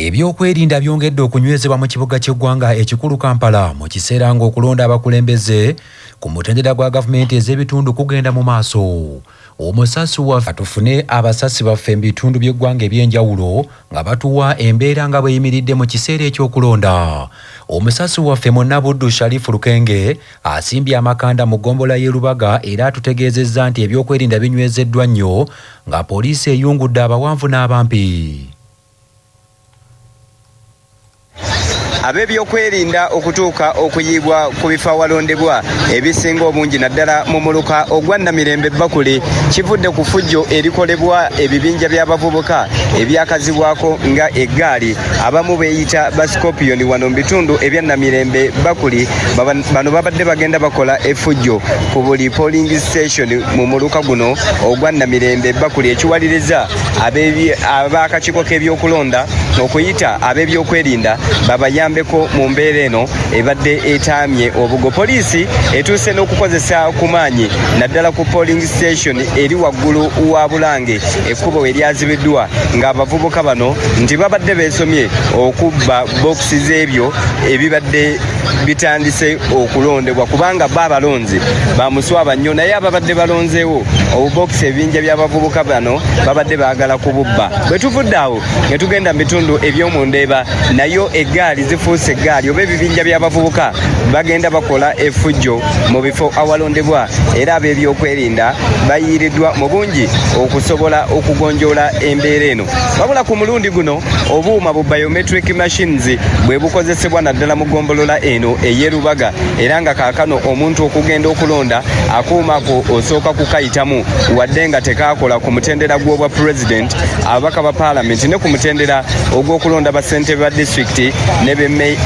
Ebyokwerinda byongedde okunywezebwa mu kibuga ky'eggwanga ekikulu Kampala mu kiseera ng'okulonda abakulembeze ku mutendera gwa gavumenti ez'ebitundu kugenda mu maaso. Omusasi waffe atufune abasasi baffe mu bitundu by'eggwanga eby'enjawulo nga batuwa embeera nga bweyimiridde mu kiseera eky'okulonda. Omusasi waffe Munnabuddu Sharifu Lukenge asimbye amakanda mu ggombolola y'e Lubaga era atutegeezezza nti ebyokwerinda binywezeddwa nnyo nga poliisi eyungudde abawanvu n'abampi. Ab'ebyokwerinda okutuuka okuyibwa ku bifo awalondebwa ebisinga obungi naddala mu muluka ogwa Namirembe Bakule kivudde ku ffujjo erikolebwa ebibinja by'abavubuka ebyakazibwako nga eggaali abamu beeyita ba Scorpion wano mu bitundu ebya Namirembe Bakule. Bano babadde bagenda bakola effujjo ku buli polling station mu muluka guno ogwa Namirembe Bakule ekiwaliriza ab'akakiiko k'ebyokulonda okuyita ab'ebyokwerinda babayambeko mu mbeera eno ebadde etaamye obugo. Poliisi etuuse n'okukozesa ku maanyi naddala ku polling station eri waggulu wa Bulange ekkubo eryazibiddwa ng'abavubuka bano nti babadde beesomye okubba bokisi z'ebyo ebibadde bitandise okulondebwa kubanga baabalonzi bamuswaba nnyo naye ababadde balonzeewo obubokisi ebibinja by'abavubuka bano babadde baagala kububba. Bwe tuvudde awo ne tugenda mu bitundu eby'omu Ndeeba nayo eggaali zifuuse eggaali oba ebibinja by'abavubuka bagenda bakola effujjo mu bifo awalondebwa era ab'ebyokwerinda bayiiriddwa mu bungi okusobola okugonjoola embeera eno. Wabula ku mulundi guno obuuma bu biometric machines bwe bukozesebwa naddala mu ggombolola eno ey'e Lubaga era nga kaakano omuntu okugenda okulonda akuuma ako osooka kukayitamu wadde nga tekaakola ku mutendera gw'obwa president ababaka ba paalamenti ne ku mutendera ogw'okulonda ba ssentebe ba disitulikiti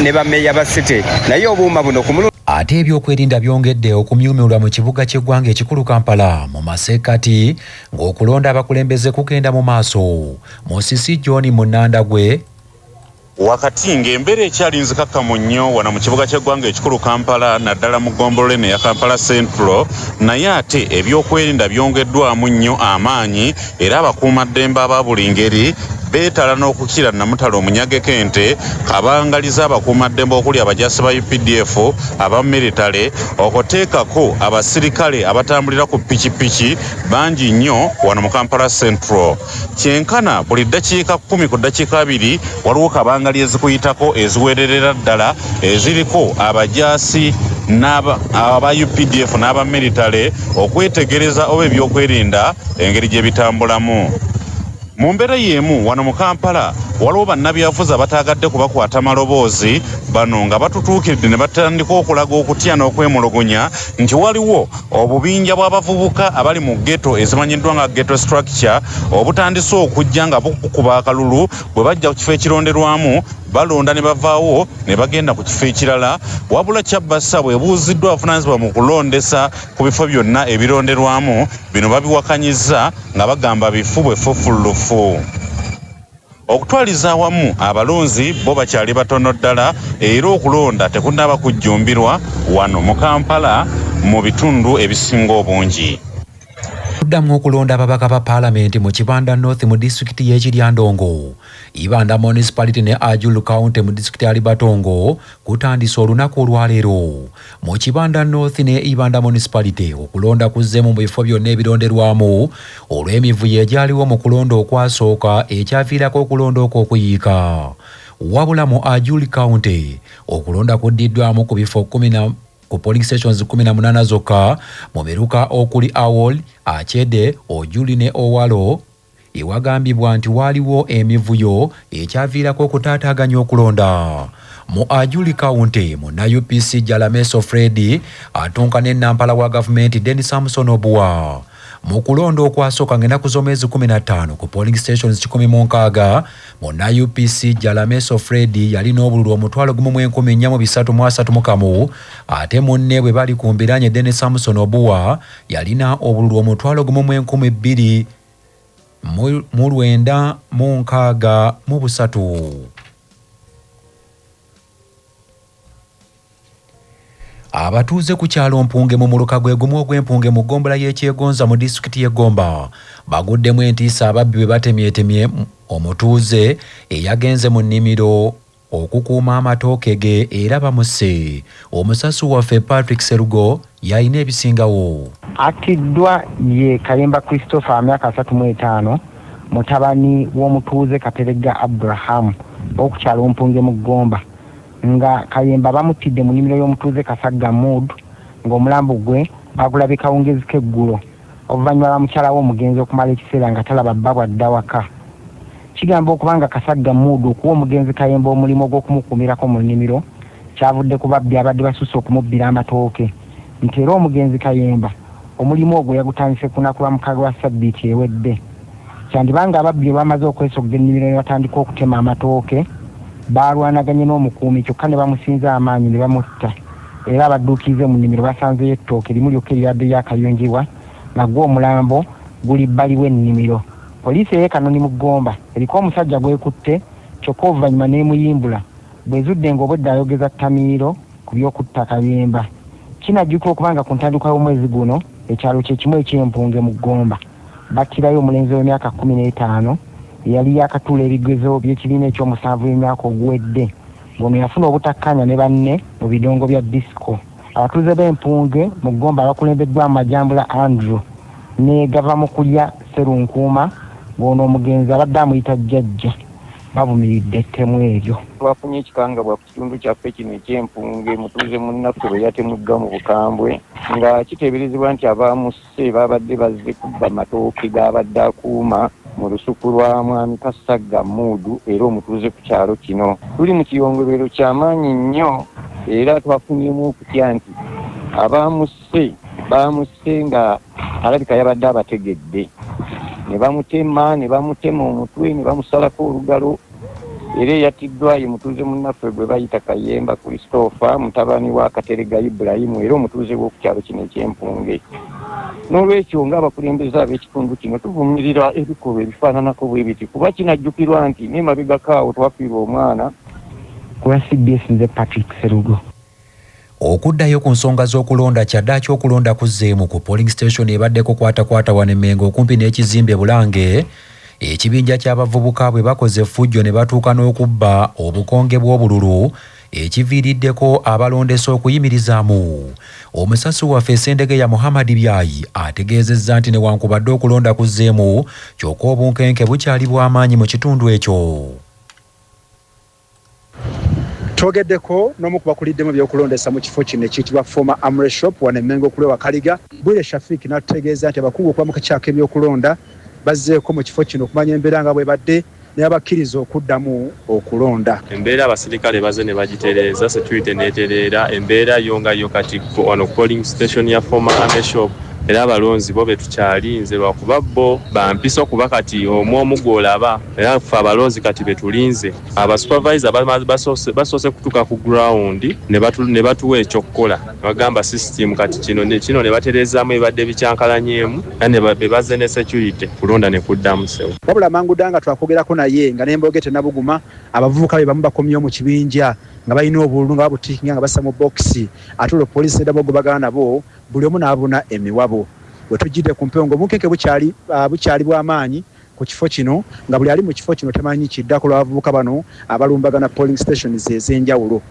ne bammeeya ba site naye obuuma buno ku mulundi. Ate ebyokwerinda byongedde okumyumyulwa mu kibuga ky'eggwanga ekikulu Kampala mu masekkati ng'okulonda abakulembeze kugenda mu maaso. Musisi John Munandagwe wakati ng'embeera ekyali nzikakkamu nnyo wano mu kibuga ky'eggwanga ekikulu Kampala naddala mu ggombolola eno eya Kampala Central, naye ate ebyokwerinda byongeddwamu nnyo amaanyi era abakuumaddembe aba buli ngeri beetala n'okukira Namutale Omunyagekente kabangaliza abakuumaddembe okuli abajasi ba UPDF aba militale okuteekako abasirikale abatambulira ku pikipiki bangi nnyo wano mu Kampala Central. Kyenkana buli ddakiika 10 ku ddakiika 2 waliwo kabangali ezikuyitako eziwererera ddala eziriko abajasi aba UPDF n'aba militale okwetegereza oba ebyokwerinda engeri gye bitambulamu. Mu mbeera y'emu wano mu Kampala waliwo bannabyabufuzi abataagadde kubakwata maloboozi bano nga batutuukiridde ne batandika okulaga okutya n'okwemulugunya nti waliwo obubinja bw'abavubuka abali mu ghetto ezimanyiddwa nga ghetto structure obutandise okujja nga bukukuba akalulu bwe bajja ku kifo ekironderwamu balonda ne bavaawo ne bagenda ku kifo ekirala. Wabula Kyabassa bwebuuziddwa abavunaanyizibwa mu kulondesa ku bifo byonna ebironderwamu bino babiwakanyizza nga bagamba bifu bwefufulufu. Okutwaliza awamu abalonzi bo bakyali batono ddala era okulonda tekunnaba kujjumbirwa wano mu Kampala mu bitundu ebisinga obungi. Kuddamu okulonda ababaka ba paalamenti mu Kibanda North mu disitulikiti y'e Kiryandongo, Ibanda Municipality ne Ajulu County mu disitulikiti ya Libatongo kutandise olunaku olwaleero. Mu Kibanda North ne Ibanda Municipality okulonda kuzzeemu mu bifo byonna ebironderwamu olw'emivuyo egyaliwo mu kulonda okwasooka ekyaviirako okulonda okwo okuyiika. Wabula mu Ajulu County okulonda kuddiddwamu ku bifo ku polling stations 18 zokka mu biruka okuli Awol, Achede, Ojuli ne Owalo. Ewagambibwa nti waliwo emivuyo ekyaviirako okutaataaganya okulonda. Mu Ajuli County muna UPC Jalameso Freddy atunka ne Nampala wa gavumenti Dennis Samson Obuwa. Mu kulonda okwasooka ng'ennaku z'omwezi 15 ku polling stations 16 muna UPC Jalameso Freddy yalina obululu 1,433 ate munne bwe bali ku mbiranye Dennis Samson Obuwa yalina obululu 1,963. Abatuuze ku kyalo Mpunge mu muluka gwe gumu ogw'Empunge mu ggombolola y'Ekyegonza mu disitulikiti y'e Gomba baguddemu entiisa ababbi bwe batemyetemye omutuuze eyagenze mu nnimiro okukuuma amatooke ge era bamusse. Omusasu waffe Patrick Serugo yalina ebisingawo. Atiddwa ye Kayemba Christopher myaka 35 mutabani w'omutuuze Kateregga Abraham okukyalo Mpunge mu Gomba nga Kayemba bamutidde mu nnimiro y'omutuuze Kasagga Mood ng'omulambo gwe bagulabye kawungezi k'eggulo oluvannyuma lwa mukyala we omugenzi okumala ekiseera nga talaba bba bwadda waka. Kigamba okubanga Kasagga Mood okuwa omugenzi Kayemba omulimu gw'okumukuumirako mu nnimiro kyavudde ku babbi abadde basusse okumubbira amatooke nti era omugenzi Kayemba omulimu ogwo yagutandise ku lunaku lwa mukaaga lwa Ssabbiiti ewedde. Kyandibanga ababbi bamaze okwesogga ennimiro ne batandika okutema amatooke balwanaganye n'omukuumi kyokka ne bamusinza amaanyi ne bamutta era abadduukirize mu nnimiro basanzeyo ettooke limu lyokka eryabadde lyakayunjibwa nga gw'omulambo guli bbali w'ennimiro. Poliisi ey'e Kanoni mu Gomba eriko omusajja gwekutte kyokka oluvannyuma n'emuyimbula bwezudde ng'obwedda ayogeza ttamiiro ku by'okutta Kayemba. Kinajjukira okubanga ku ntandikwa y'omwezi guno ekyalo kye kimu eky'Empunge mu Gomba battirayo omulenzi w'emyaka 15 yali yakatuula ebigezo by'ekibiina ekyomusanvu y'emyaka oguwedde ng'ono yafuna obutakkaanya ne banne mu bidongo bya disco. Abatuuze b'Empunge mu Gomba bakulembeddwamu Majambula Andrew ne gava mu kulya Serunkuuma ng'ono omugenzi abadde amuyita jjajja bavumiridde ettemu eryo. Twafunye ekikangabwa ku kitundu kyaffe kino eky'Empunge mutuuze munnaffe bwe yatemuddwa mu bukambwe nga kiteeberezebwa nti abaamusse babadde bazze kubba matooke g'abadde akuuma mu lusuku lwa mwami Kasagga Mood era omutuuze ku kyalo kino. Tuli mu kiyongerero ky'amaanyi nnyo era twafunyemu okutya nti abaamusse nga alabika yabadde abategedde ne bamutema omutwe ne bamusalako olugalo era yatiddwa ye mutuuze munnaffe gwe bayita Kayemba Christopher mutabani wa Kateregga Ibrahim era omutuuze w'oku kyalo kino eky'Empunge. N'olwekyo ng'abakulembeze ab'ekitundu kino tuvumirira ebikolwa ebifaananako bwe biti kuba kinajjukirwa nti n'emabegako awo twafiirwa omwana. Kuba CBS nze Patrick Serugo. Okuddayo ku nsonga z'okulonda kyaddaaki okulonda kuzzeemu ku polling station ebaddeko kwatakwata wano e Mengo okumpi n'ekizimbe Bulange. Ekibinja ky'abavubuka bwe bakoze effujjo ne batuuka n'okubba obukonge bw'obululu ekiviiriddeko abalondesa okuyimirizaamu. Omusasi waffe Sendegeya Muhammad Byayi ategeezezza nti newankubadde okulonda kuzzeemu kyokka obunkenke bukyali bw'amaanyi mu kitundu ekyo. Twogeddeko n'omu ku bakuliddemu ebyokulondesa mu kifo kino ekiyitibwa former Amre Shop wano e Mengo okulewa Kaliga. Bwire Shafiki n'atutegeeza nti abakungu okuba mu kakyaka ebyokulonda bazzeeko mu kifo kino okumanya embeera nga bwe badde ne babakkiriza okuddamu okulonda. Embeera abasirikale baze ne bagitereeza security n'etereera embeera yo nga yo kati wano polling station ya former Amre Shop era abalonzi bo betukyalinze lwakuba bo bampisa okuba kati omwomu gw'olaba era ffe abalonzi kati betulinze abasupervisor basoose kutuuka ku ground ne batuwa ekyokukola bagamba system kati kino ne batereezaamu ebadde bikyankalanyeemu era ne bebaze ne security kulonda ne kuddamu sewo. Wabula Manguda nga twakogerako naye nga n'embooge tennabuguma abavubuka be bamu bakomyewo mu kibinja nga balina obululu nga babutiikinga nga bassa mu bokisi ate olwo poliisi edabogo bagana nabo buli omu n'abuna emiwabo. Bwe tujjidde ku mpewo ng'obunkenke bukyali bw'amaanyi ku kifo kino nga buli ali mu kifo kino tamanyi kiddako lw'abavubuka bano abalumbagana polling stations ez'enjawulo.